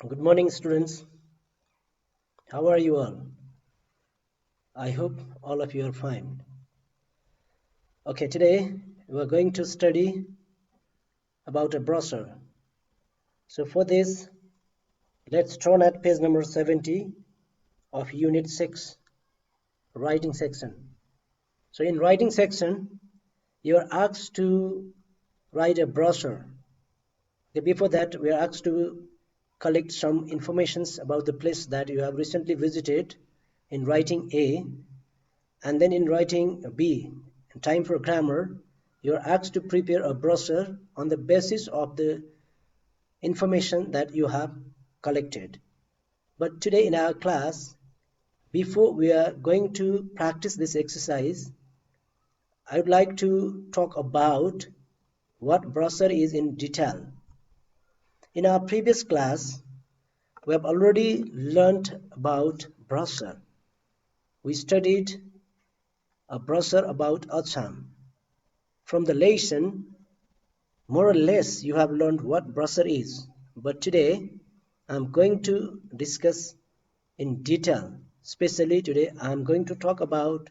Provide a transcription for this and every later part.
Good morning, students. How are you all? I hope all of you are fine. Okay, today we are going to study about a brochure. So for this, let's turn at page number 70 of Unit 6, writing section. So in writing section, you are asked to write a brochure. Okay, before that, we are asked to collect some informations about the place that you have recently visited in writing A, and then in writing B, in time for grammar, you are asked to prepare a brochure on the basis of the information that you have collected. But today in our class, before we are going to practice this exercise, I would like to talk about what brochure is in detail. In our previous class, we have already learned about brochure. We studied a brochure about Assam. From the lesson, more or less you have learned what brochure is, but today I'm going to discuss in detail. Especially today I'm going to talk about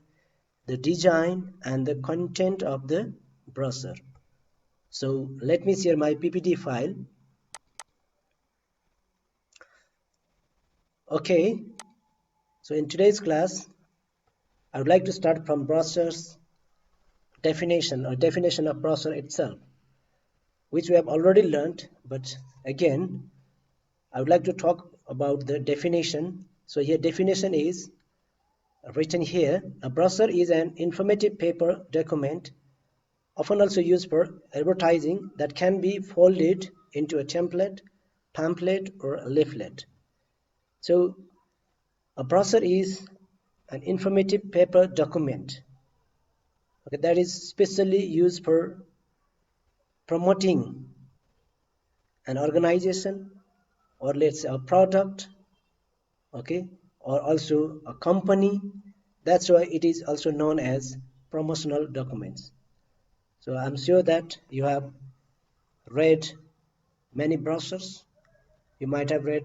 the design and the content of the brochure. So let me share my PPT file. Okay, so in today's class I would like to start from brochure's definition or definition of brochure itself, which we have already learned, but again I would like to talk about the definition. So here definition is written here. A brochure is an informative paper document, often also used for advertising, that can be folded into a template, pamphlet, or a leaflet. So a brochure is an informative paper document, okay, that is specially used for promoting an organization, or let's say a product, okay, or also a company. That's why it is also known as promotional documents. So I'm sure that you have read many brochures. You might have read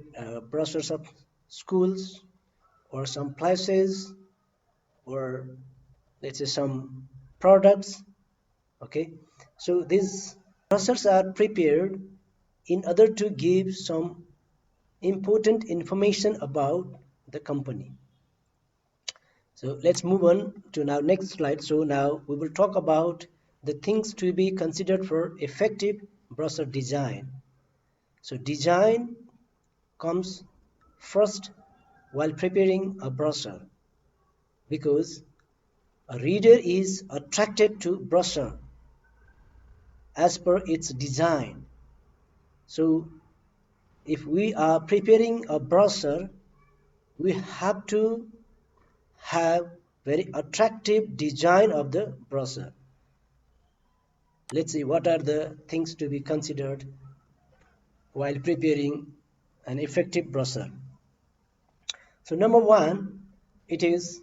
brochures of schools or some places, or let's say some products, okay. So these brochures are prepared in order to give some important information about the company. So let's move on to now next slide. So now we will talk about the things to be considered for effective brochure design. So design comes first while preparing a brochure, because a reader is attracted to brochure as per its design. So if we are preparing a brochure, we have to have very attractive design of the brochure. Let's see what are the things to be considered while preparing an effective brochure. So number one, it is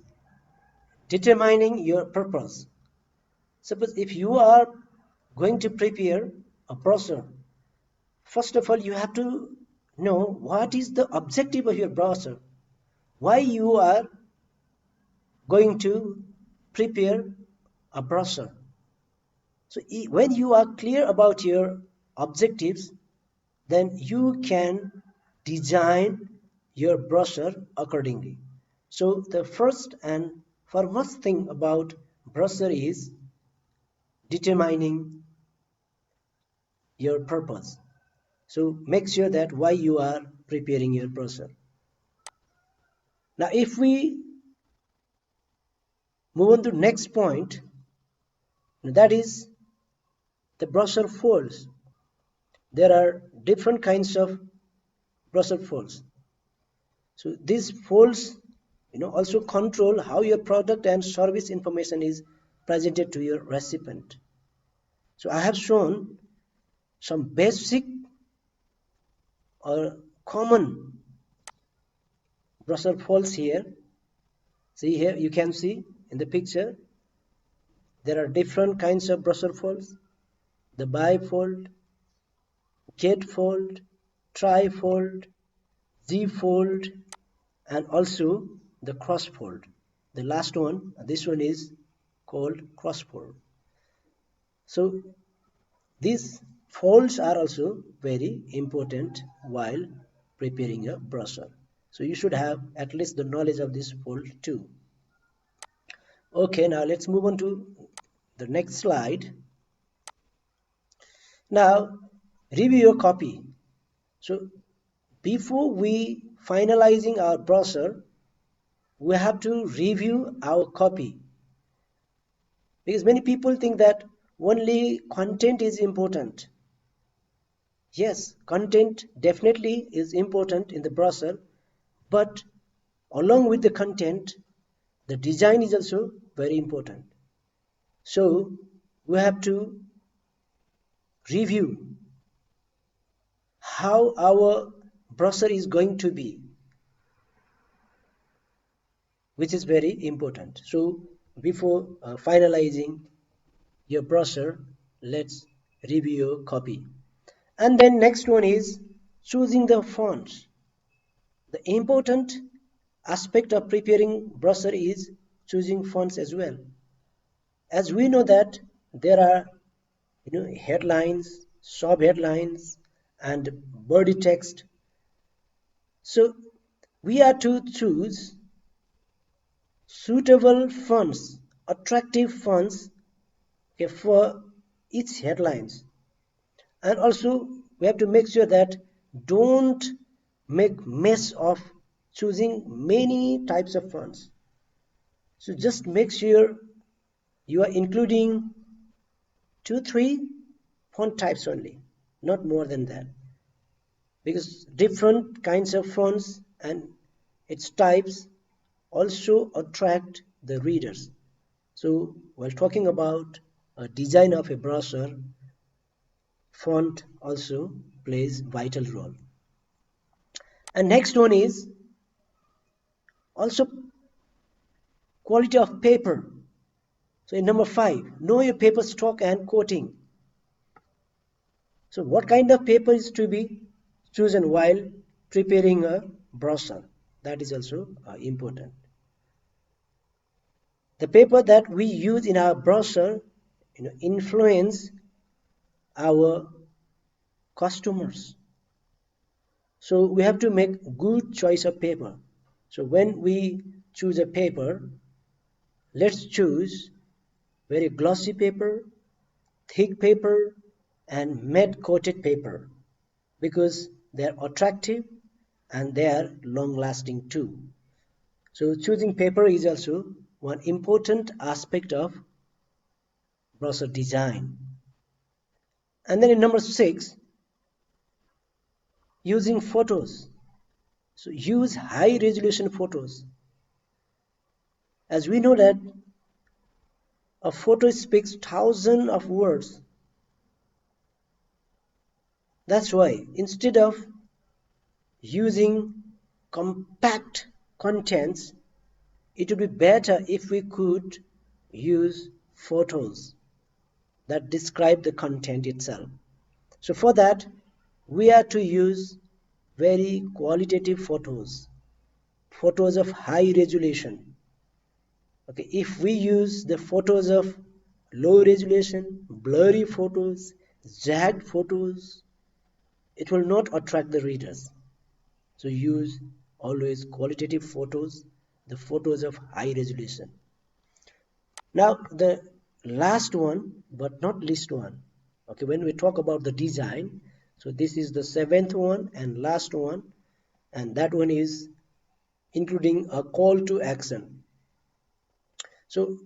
determining your purpose. Suppose if you are going to prepare a brochure, first of all you have to know what is the objective of your brochure, why you are going to prepare a brochure. So when you are clear about your objectives, then you can design your brochure accordingly. So the first and foremost thing about brochure is determining your purpose. So make sure that why you are preparing your brochure. Now if we move on to next point, that is the brochure folds. There are different kinds of brochure folds. So these folds, also control how your product and service information is presented to your recipient. So I have shown some basic or common brochure folds here. See here, you can see in the picture, there are different kinds of brochure folds: the bifold, gatefold, trifold, Z fold, and also the cross fold. The last one, this one is called cross fold. So these folds are also very important while preparing a brochure. So you should have at least the knowledge of this fold too. Okay, now let's move on to the next slide. Now review your copy. So before we finalizing our brochure, we have to review our copy, because many people think that only content is important. Yes, content definitely is important in the browser, but along with the content, the design is also very important. So we have to review how our browser is going to be, which is very important. So before finalizing your browser, let's review your copy. And then next one is choosing the fonts. The important aspect of preparing brochure is choosing fonts as well. As we know that there are headlines, sub-headlines, and body text. So we are to choose suitable fonts, attractive fonts, okay, for each headlines. And also we have to make sure that don't make mess of choosing many types of fonts. So just make sure you are including 2-3 font types only, not more than that, because different kinds of fonts and its types also attract the readers. So while talking about a design of a brochure, font also plays vital role. And next one is also quality of paper. So in number 5, know your paper stock and coating. So what kind of paper is to be chosen while preparing a brochure? That is also important. The paper that we use in our brochure influence our customers. So we have to make good choice of paper. So when we choose a paper, let's choose very glossy paper, thick paper, and matte coated paper, because they are attractive and they are long lasting too. So choosing paper is also one important aspect of brochure design. And then in number 6, using photos. So use high resolution photos. As we know that a photo speaks thousands of words. That's why instead of using compact contents, it would be better if we could use photos that describe the content itself. So for that, we are to use very qualitative photos, photos of high resolution. Okay, if we use the photos of low resolution, blurry photos, jagged photos, it will not attract the readers. So use always qualitative photos, the photos of high resolution. Now the last one, but not least one, okay, when we talk about the design, so this is the 7th one and last one, and that one is including a call to action. So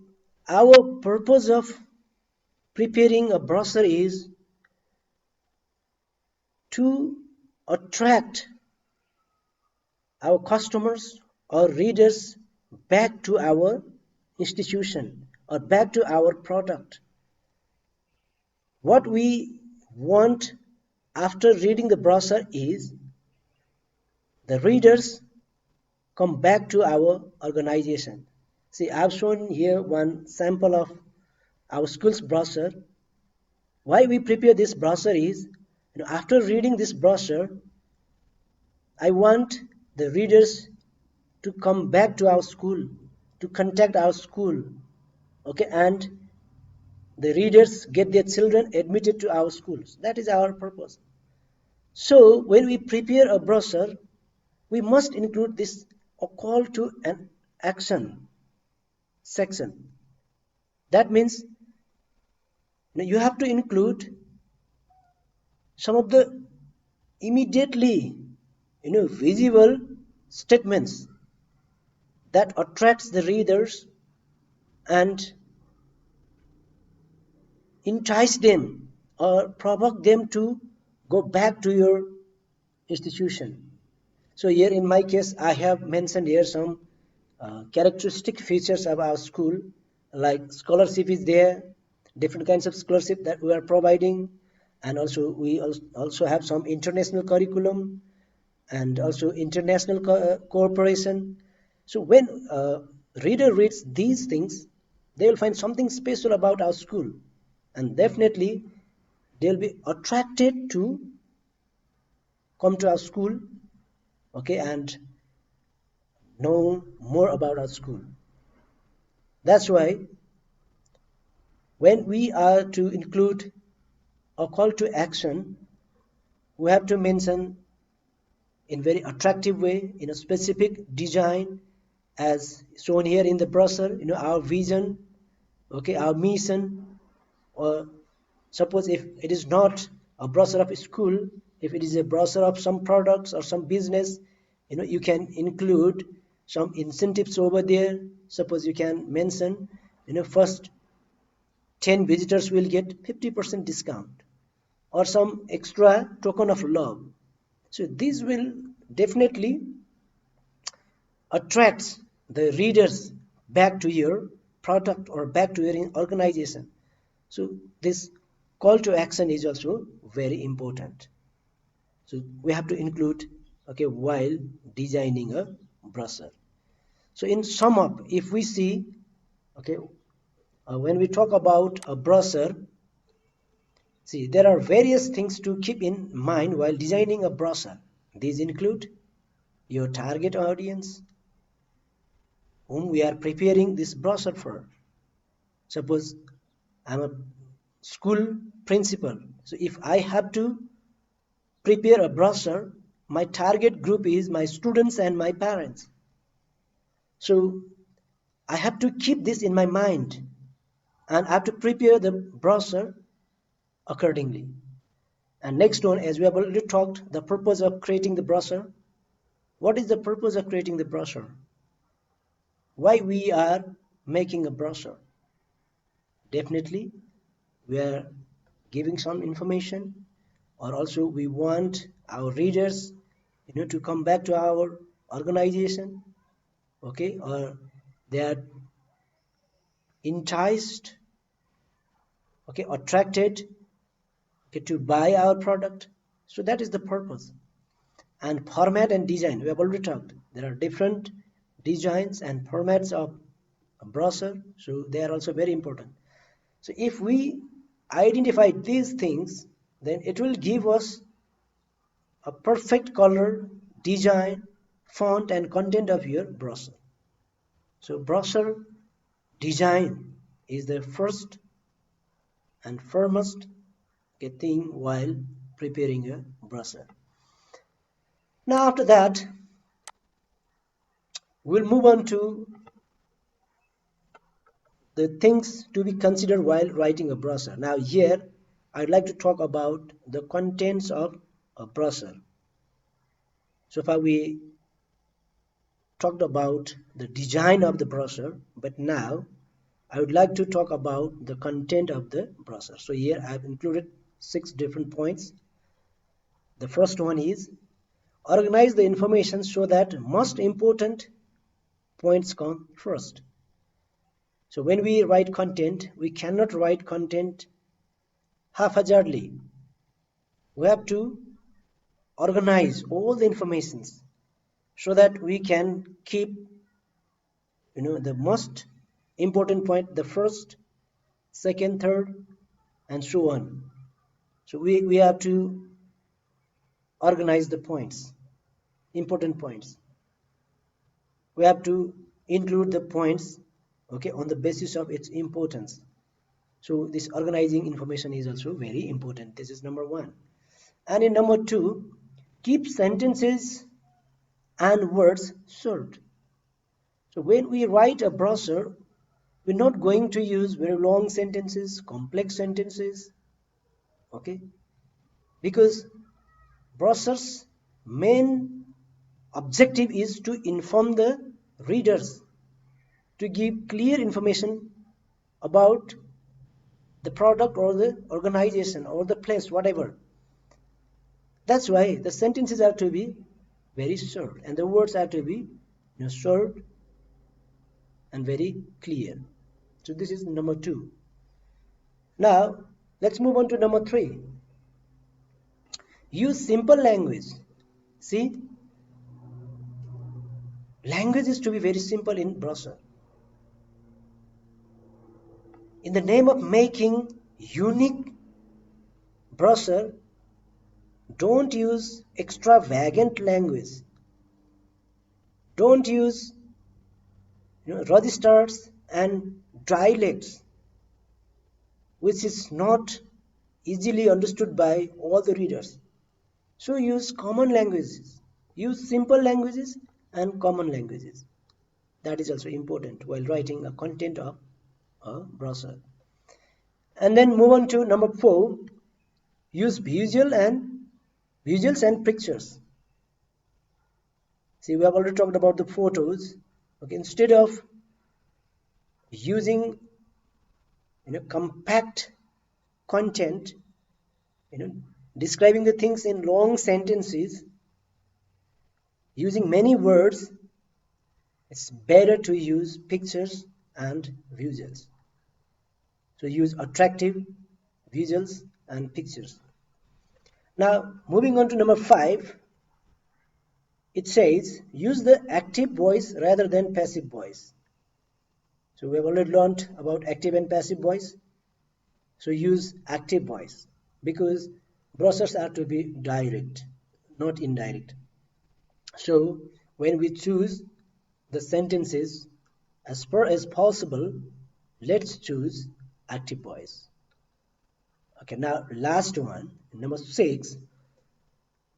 our purpose of preparing a brochure is to attract our customers or readers back to our institution or back to our product. What we want after reading the brochure is the readers come back to our organization. See, I've shown here one sample of our school's brochure. Why we prepare this brochure is, after reading this brochure, I want the readers to come back to our school, to contact our school, okay, and the readers get their children admitted to our schools. That is our purpose. So when we prepare a brochure, we must include this a call to an action section. That means you have to include some of the immediately visible statements that attracts the readers and entice them or provoke them to go back to your institution. So here in my case, I have mentioned here some characteristic features of our school, like scholarship is there, different kinds of scholarship that we are providing, and also we also have some international curriculum and also international cooperation. So when reader reads these things, they will find something special about our school, and definitely they'll be attracted to come to our school, okay, and know more about our school. That's why when we are to include a call to action, we have to mention in very attractive way, in a specific design, as shown here in the brochure, our vision, okay, our mission, or suppose if it is not a brochure of a school, if it is a brochure of some products or some business, you can include some incentives over there. Suppose you can mention, first 10 visitors will get 50% discount or some extra token of love. So this will definitely attract the readers back to your product or back to your organization. So this call to action is also very important. So we have to include, okay, while designing a brochure. So in sum up, if we see, okay, when we talk about a brochure, see, there are various things to keep in mind while designing a brochure. These include your target audience, whom we are preparing this brochure for. Suppose I'm a school principal. So if I have to prepare a brochure, my target group is my students and my parents. So I have to keep this in my mind and I have to prepare the brochure accordingly. And next one, as we have already talked, the purpose of creating the brochure. What is the purpose of creating the brochure? Why we are making a brochure? Definitely, we are giving some information, or also we want our readers, to come back to our organization, okay, or they are enticed, okay, attracted, okay, to buy our product. So that is the purpose. And format and design, we have already talked. There are different designs and formats of a brochure, so they are also very important. So if we identify these things, then it will give us a perfect color, design, font, and content of your brochure. So brochure design is the first and foremost thing while preparing a brochure. Now after that, we'll move on to the things to be considered while writing a brochure. Now here, I'd like to talk about the contents of a brochure. So far we talked about the design of the brochure, but now I would like to talk about the content of the brochure. So here I have included 6 different points. The first one is organize the information so that most important points come first. So when we write content, we cannot write content haphazardly. We have to organize all the informations so that we can keep the most important point, the first, second, third, and so on. So we have to organize the points. important points. We have to include the points, okay, on the basis of its importance. So this organizing information is also very important. This is number one. And in number two, keep sentences and words short. So when we write a brochure, we're not going to use very long sentences, complex sentences, okay? Because brochure's main objective is to inform the readers, to give clear information about the product or the organization or the place, whatever. That's why the sentences have to be very short and the words have to be short and very clear. So this is number two. Now let's move on to number three. Use simple language. See, language is to be very simple in brochure. In the name of making unique brochure, don't use extravagant language. Don't use registers and dialects, which is not easily understood by all the readers. So use common languages. Use simple languages and common languages. That is also important while writing a content of a brochure. And then move on to number four. Use visuals and pictures. See, we have already talked about the photos. Okay, instead of using compact content, describing the things in long sentences, using many words, it's better to use pictures and visuals. So use attractive visuals and pictures. Now moving on to number five, it says use the active voice rather than passive voice. So we have already learned about active and passive voice. So use active voice because brochures are to be direct, not indirect. So when we choose the sentences, as far as possible, let's choose active voice. Okay, now last one, number six,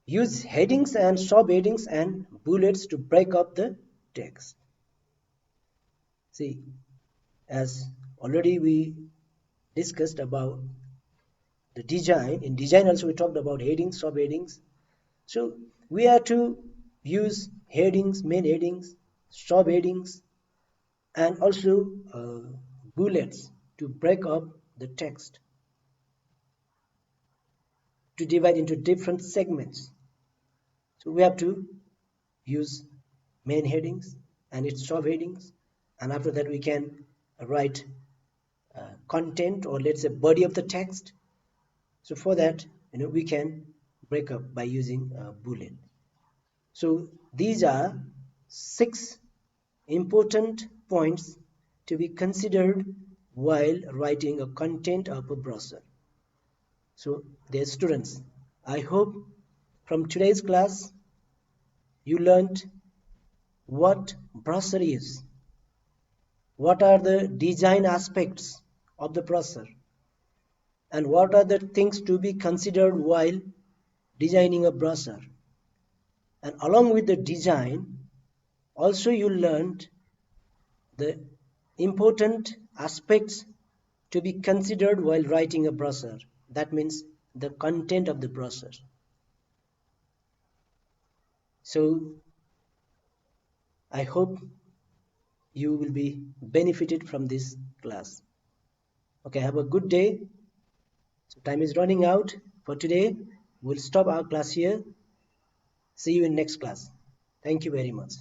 use headings and subheadings and bullets to break up the text. See, as already we discussed about the design, in design also we talked about headings, subheadings. So we are to use headings, main headings, subheadings, and also bullets to break up the text, to divide into different segments. So we have to use main headings and its subheadings, and after that we can write content, or let's say body of the text. So for that, we can break up by using a bullet. So these are 6 important points to be considered while writing a content of a brochure. So dear students, I hope from today's class you learned what brochure is, what are the design aspects of the brochure, and what are the things to be considered while designing a brochure. And along with the design, also you learned the important aspects to be considered while writing a brochure. That means the content of the brochure. So I hope you will be benefited from this class. Okay, have a good day. So time is running out for today. We'll stop our class here. See you in next class. Thank you very much.